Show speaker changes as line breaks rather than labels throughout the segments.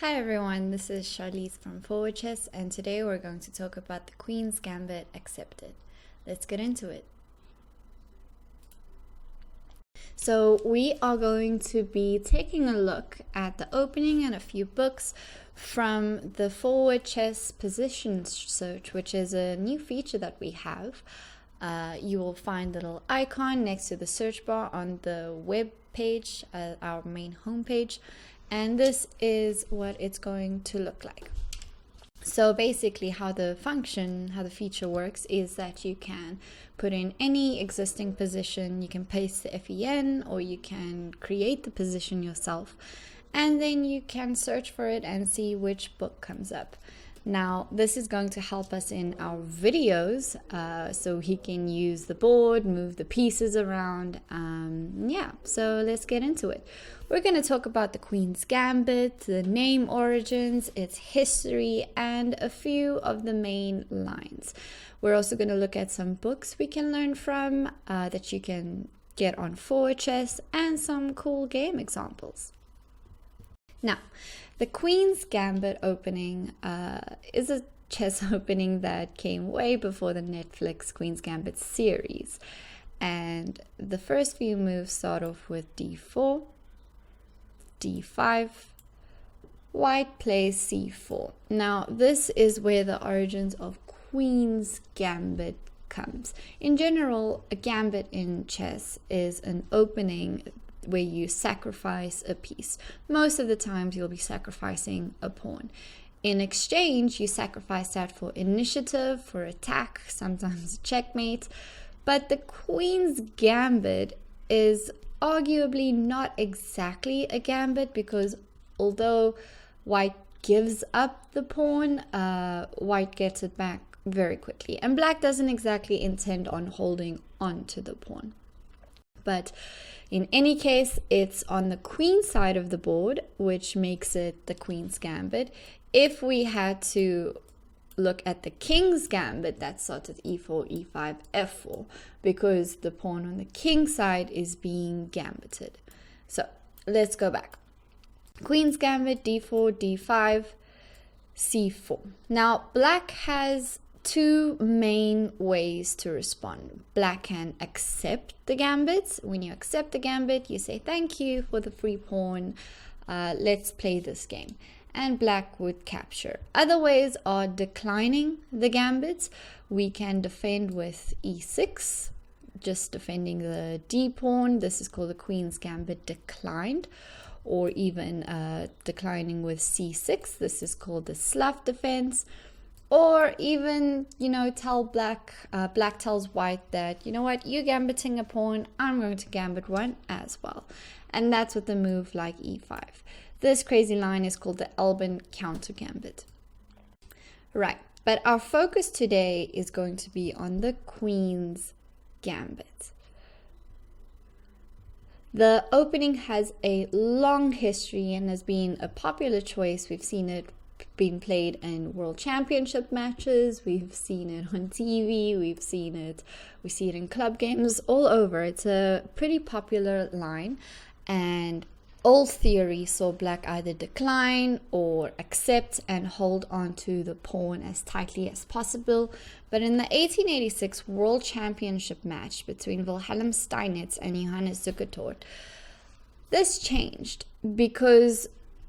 Hi everyone, this is Charlize from Forward Chess, and today we're going to talk about the Queen's Gambit Accepted. Let's get into it. So we are going to be taking a look at the opening and a few books from the Forward Chess Position Search, which is a new feature that we have. You will find the little icon next to the search bar on the web page, our main homepage. And this is what it's going to look like. So basically how the feature works is that you can put in any existing position, you can paste the FEN, or you can create the position yourself, and then you can search for it and see which book comes up. Now, this is going to help us in our videos, so he can use the board, move the pieces around. So let's get into it. We're going to talk about the Queen's Gambit, the name origins, its history, and a few of the main lines. We're also going to look at some books we can learn from that you can get on Forward Chess, and some cool game examples. Now, the Queen's Gambit opening is a chess opening that came way before the Netflix Queen's Gambit series. And the first few moves start off with d4, d5, white plays c4. Now, this is where the origins of Queen's Gambit comes. In general, a gambit in chess is an opening where you sacrifice a piece. Most of the times you'll be sacrificing a pawn. In exchange, you sacrifice that for initiative, for attack, sometimes checkmate. But the Queen's Gambit is arguably not exactly a gambit, because although white gives up the pawn, white gets it back very quickly. And black doesn't exactly intend on holding on to the pawn. But in any case, it's on the queen side of the board, which makes it the Queen's Gambit. If we had to look at the King's Gambit, that starts at e4, e5, f4, because the pawn on the king side is being gambited. So let's go back. Queen's Gambit, d4, d5, c4. Now, black has two main ways to respond. Black can accept the gambits. When you accept the gambit, you say thank you for the free pawn, let's play this game, and black would capture. Other ways are declining the gambits. We can defend with e6, just defending the d pawn. This is called the Queen's Gambit declined. Or even declining with c6. This is called the slough defense. Or even, tell black tells white that, you know what, you're gambiting a pawn, I'm going to gambit one as well. And that's with a move like e5. This crazy line is called the Albin counter gambit. Right, but our focus today is going to be on the Queen's Gambit. The opening has a long history and has been a popular choice. We've seen it being played in world championship matches, we've seen it on TV, we see it in club games all over. It's a pretty popular line, and old theory saw black either decline or accept and hold on to the pawn as tightly as possible. But in the 1886 world championship match between Wilhelm Steinitz and Johannes Zukertort, this changed, because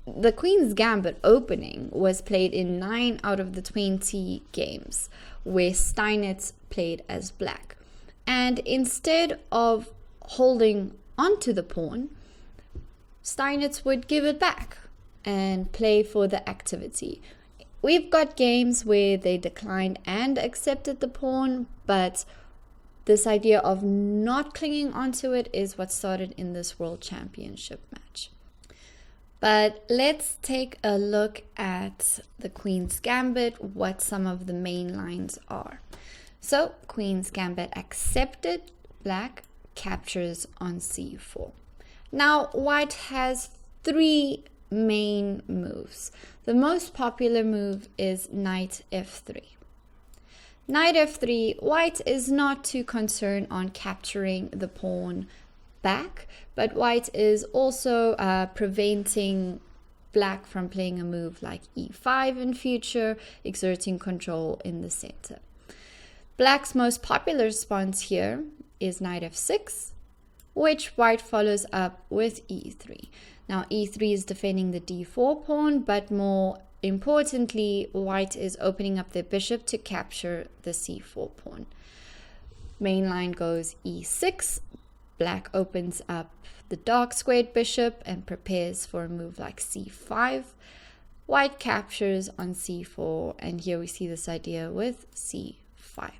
the Queen's Gambit opening was played in 9 out of the 20 games where Steinitz played as black. And instead of holding onto the pawn, Steinitz would give it back and play for the activity. We've got games where they declined and accepted the pawn, but this idea of not clinging onto it is what started in this world championship match. But let's take a look at the Queen's Gambit, what some of the main lines are. So, Queen's Gambit accepted, black captures on c4. Now, white has 3 main moves. The most popular move is knight f3. Knight f3, white is not too concerned on capturing the pawn back, but white is also preventing black from playing a move like e5 in future, exerting control in the center. Black's most popular response here is knight f6, which white follows up with e3. Now e3 is defending the d4 pawn, but more importantly, white is opening up their bishop to capture the c4 pawn. Main line goes e6, black opens up the dark squared bishop and prepares for a move like c5. White captures on c4, and here we see this idea with c5.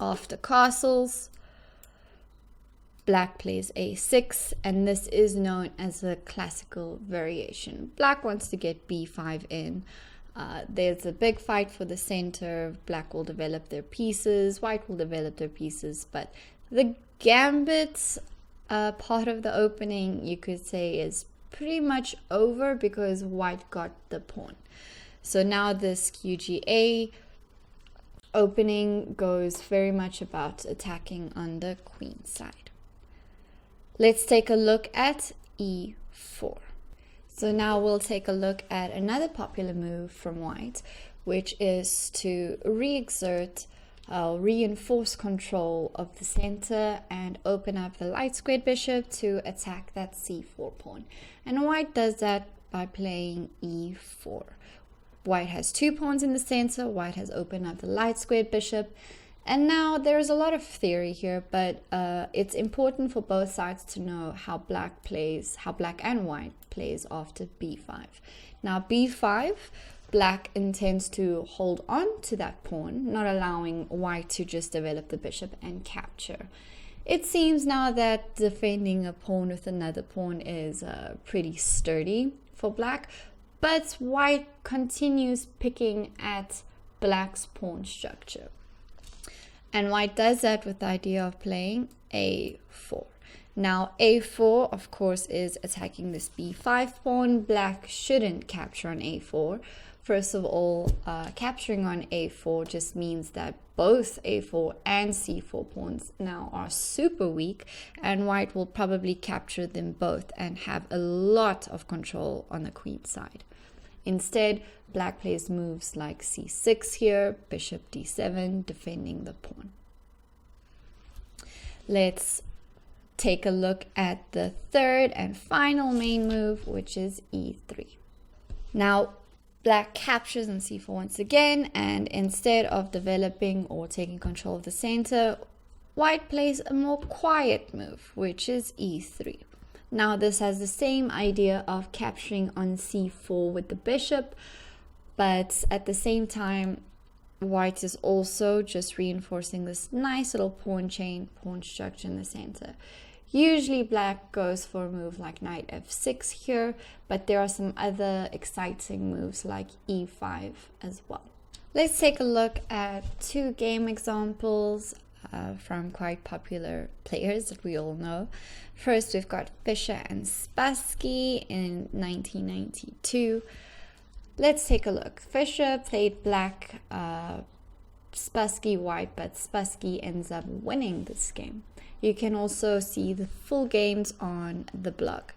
After castles, black plays a6, and this is known as a classical variation. Black wants to get b5 in. There's a big fight for the center. Black will develop their pieces, white will develop their pieces, but the gambit part of the opening, you could say, is pretty much over because white got the pawn. So now this QGA opening goes very much about attacking on the queen side. Let's take a look at e4. So now we'll take a look at another popular move from white, which is to reinforce control of the center and open up the light squared bishop to attack that c4 pawn. And white does that by playing e4. White has 2 pawns in the center. White has opened up the light squared bishop. And now there's a lot of theory here, but it's important for both sides to know how black and white plays after b5. Now b5, black intends to hold on to that pawn, not allowing white to just develop the bishop and capture. It seems now that defending a pawn with another pawn is pretty sturdy for black, but white continues picking at black's pawn structure. And white does that with the idea of playing a4. Now a4, of course, is attacking this b5 pawn. Black shouldn't capture on a4. First of all, capturing on a4 just means that both a4 and c4 pawns now are super weak, and white will probably capture them both and have a lot of control on the queen side. Instead, black plays moves like c6 here, bishop d7, defending the pawn. Let's take a look at the third and final main move, which is e3. Now, black captures on c4 once again, and instead of developing or taking control of the center, white plays a more quiet move, which is e3. Now this has the same idea of capturing on c4 with the bishop, but at the same time, white is also just reinforcing this nice little pawn structure in the center. Usually black goes for a move like knight f6 here, but there are some other exciting moves like e5 as well. Let's take a look at 2 game examples from quite popular players that we all know. First, we've got Fischer and Spassky in 1992. Let's take a look. Fischer played black, Spassky white, but Spassky ends up winning this game. You can also see the full games on the blog.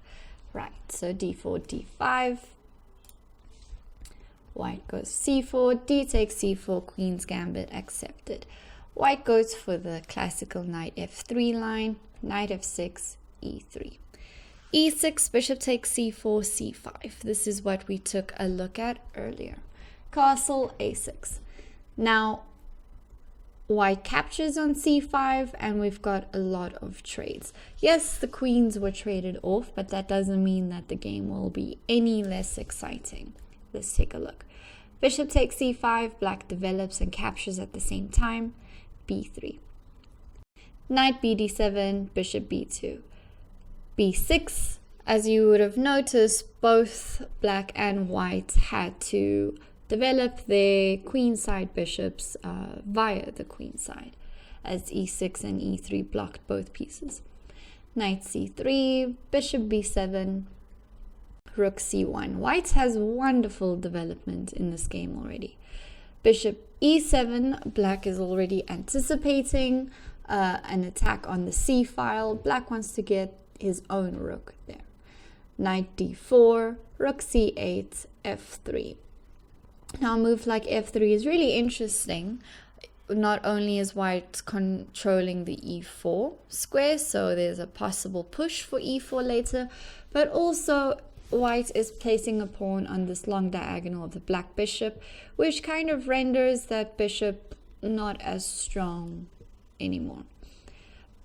Right, so d4, d5. White goes c4, d takes c4, Queen's Gambit accepted. White goes for the classical knight f3 line, knight f6, e3. e6, bishop takes c4, c5. This is what we took a look at earlier. Castle, a6. Now, white captures on c5, and we've got a lot of trades. Yes, the queens were traded off, but that doesn't mean that the game will be any less exciting. Let's take a look. Bishop takes c5, black develops and captures at the same time, b3. Knight bd7, bishop b2. b6, as you would have noticed, both black and white had to develop their queenside bishops via the queen side, as e6 and e3 blocked both pieces. Knight c3, bishop b7, rook c1. White has wonderful development in this game already. Bishop e7, black is already anticipating an attack on the c file. Black wants to get his own rook there. knight d4, rook c8, f3. Now a move like f3 is really interesting. Not only is white controlling the e4 square, so there's a possible push for e4 later, but also white is placing a pawn on this long diagonal of the black bishop, which kind of renders that bishop not as strong anymore.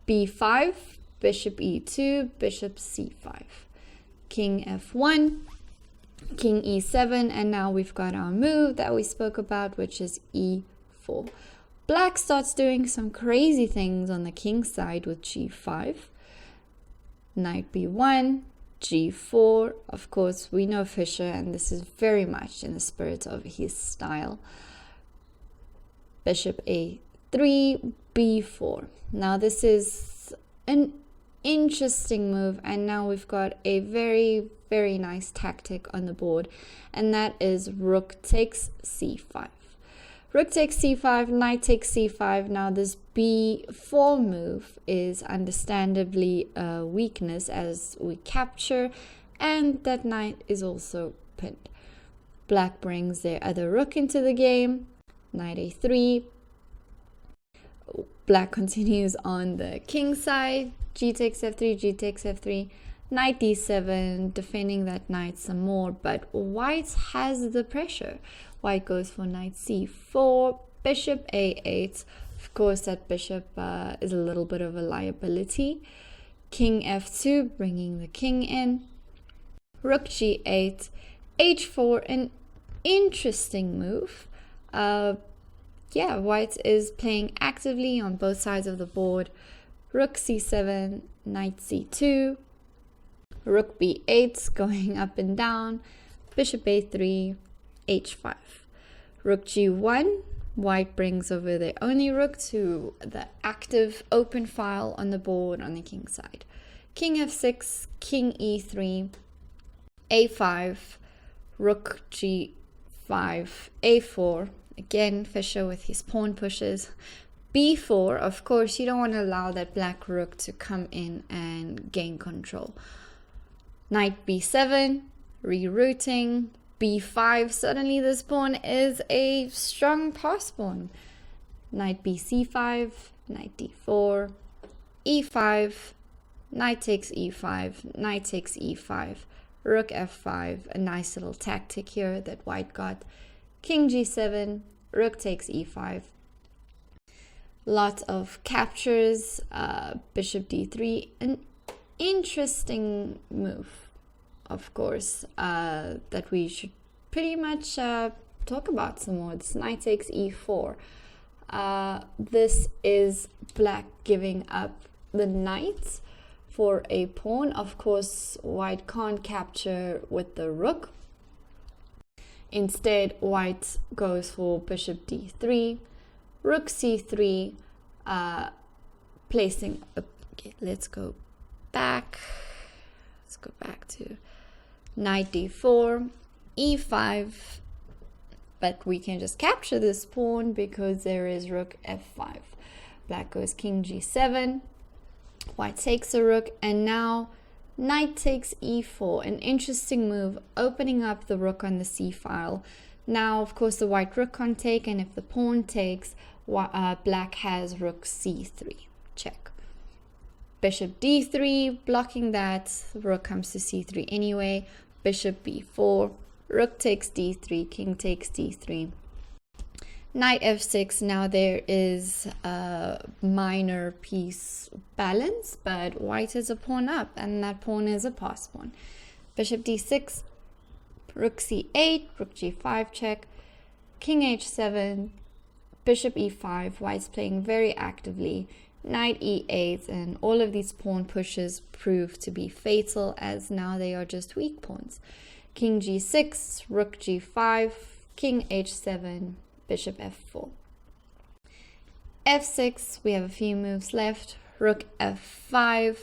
b5, bishop e2, bishop c5, king f1, king e7, and now we've got our move that we spoke about, which is e4. Black starts doing some crazy things on the king side with g5, knight b1, g4. Of course, we know Fischer, and this is very much in the spirit of his style. Bishop a3, b4. Now this is an interesting move, and now we've got a very, very nice tactic on the board, and that is rook takes c5. Rook takes c5, knight takes c5. Now this b4 move is understandably a weakness as we capture, and that knight is also pinned. Black brings their other rook into the game, knight a3. Black continues on the king side, g takes f3, g takes f3, knight d7, defending that knight some more, but white has the pressure. White goes for knight c4, bishop a8. Of course, that bishop is a little bit of a liability. King f2, bringing the king in. Rook g8, h4, an interesting move. Yeah, white is playing actively on both sides of the board. Rook c7, knight c2, rook b8 going up and down, bishop a3, h5. Rook g1, white brings over their only rook to the active open file on the board on the king side. King f6, king e3, a5, rook g5, a4. Again, Fischer with his pawn pushes. b4, of course, you don't want to allow that black rook to come in and gain control. Knight b7, rerouting. b5, suddenly this pawn is a strong pass pawn. Knight bc5, knight d4, e5, knight takes e5, knight takes e5, rook f5, a nice little tactic here that white got. King g7, rook takes e5. Lot of captures, bishop d3, an interesting move, of course, that we should pretty much talk about some more. This knight takes e4. This is black giving up the knight for a pawn. Of course, white can't capture with the rook. Instead, white goes for bishop d3, rook c3, placing a, okay, let's go back to knight d4, e5, but we can just capture this pawn because there is rook f5. Black goes king g7, white takes a rook, and now knight takes e4, an interesting move, opening up the rook on the c file. Now, of course, the white rook can't take, and if the pawn takes, black has rook c3, check. Bishop d3, blocking that, the rook comes to c3 anyway. Bishop b4, rook takes d3, king takes d3. Knight f6, now there is a minor piece balance, but white is a pawn up, and that pawn is a pass pawn. Bishop d6, rook c8, rook g5 check, king h7, bishop e5, white's playing very actively, knight e8, and all of these pawn pushes prove to be fatal, as now they are just weak pawns. King g6, rook g5, king h7, bishop f4. f6, we have a few moves left. Rook f5,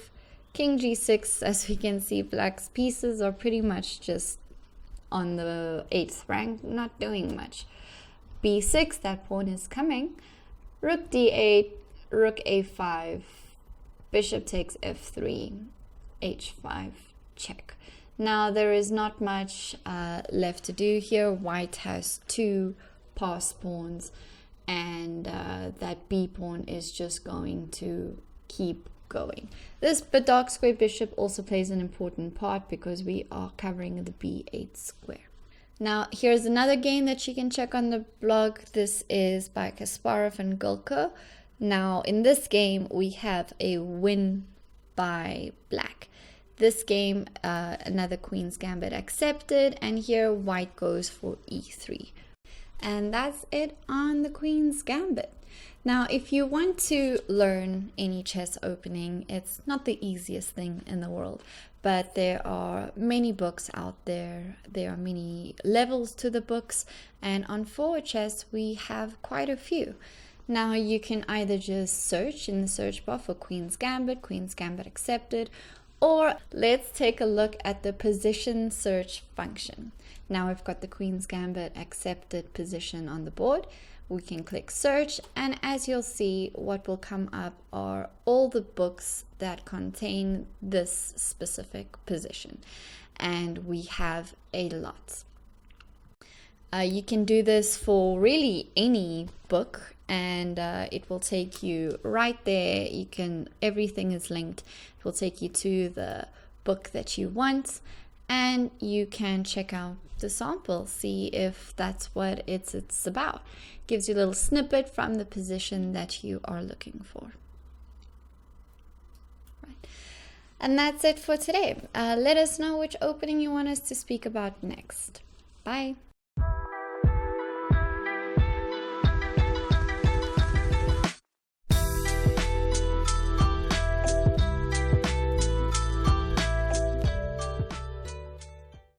king g6. As we can see, black's pieces are pretty much just on the 8th rank, not doing much. b6, that pawn is coming. Rook d8, rook a5, bishop takes f3, h5, check. Now there is not much left to do here. White has 2 pass pawns, and that b pawn is just going to keep going. This dark square bishop also plays an important part because we are covering the b8 square. Now here's another game that you can check on the blog. This is by Kasparov and Gulko. Now in this game we have a win by black. This game, another Queen's Gambit accepted, and here white goes for e3. And that's it on the Queen's Gambit. Now, if you want to learn any chess opening, it's not the easiest thing in the world, but there are many books out there. There are many levels to the books, and on Forward Chess, we have quite a few. Now, you can either just search in the search bar for Queen's Gambit accepted, or let's take a look at the position search function. Now we've got the Queen's Gambit accepted position on the board. We can click search, and as you'll see, what will come up are all the books that contain this specific position, and we have a lot. You can do this for really any book, and it will take you right there. Everything is linked. It will take you to the book that you want, and you can check out the sample, see if that's what it's about. Gives you a little snippet from the position that you are looking for. Right. And that's it for today. Let us know which opening you want us to speak about next. Bye.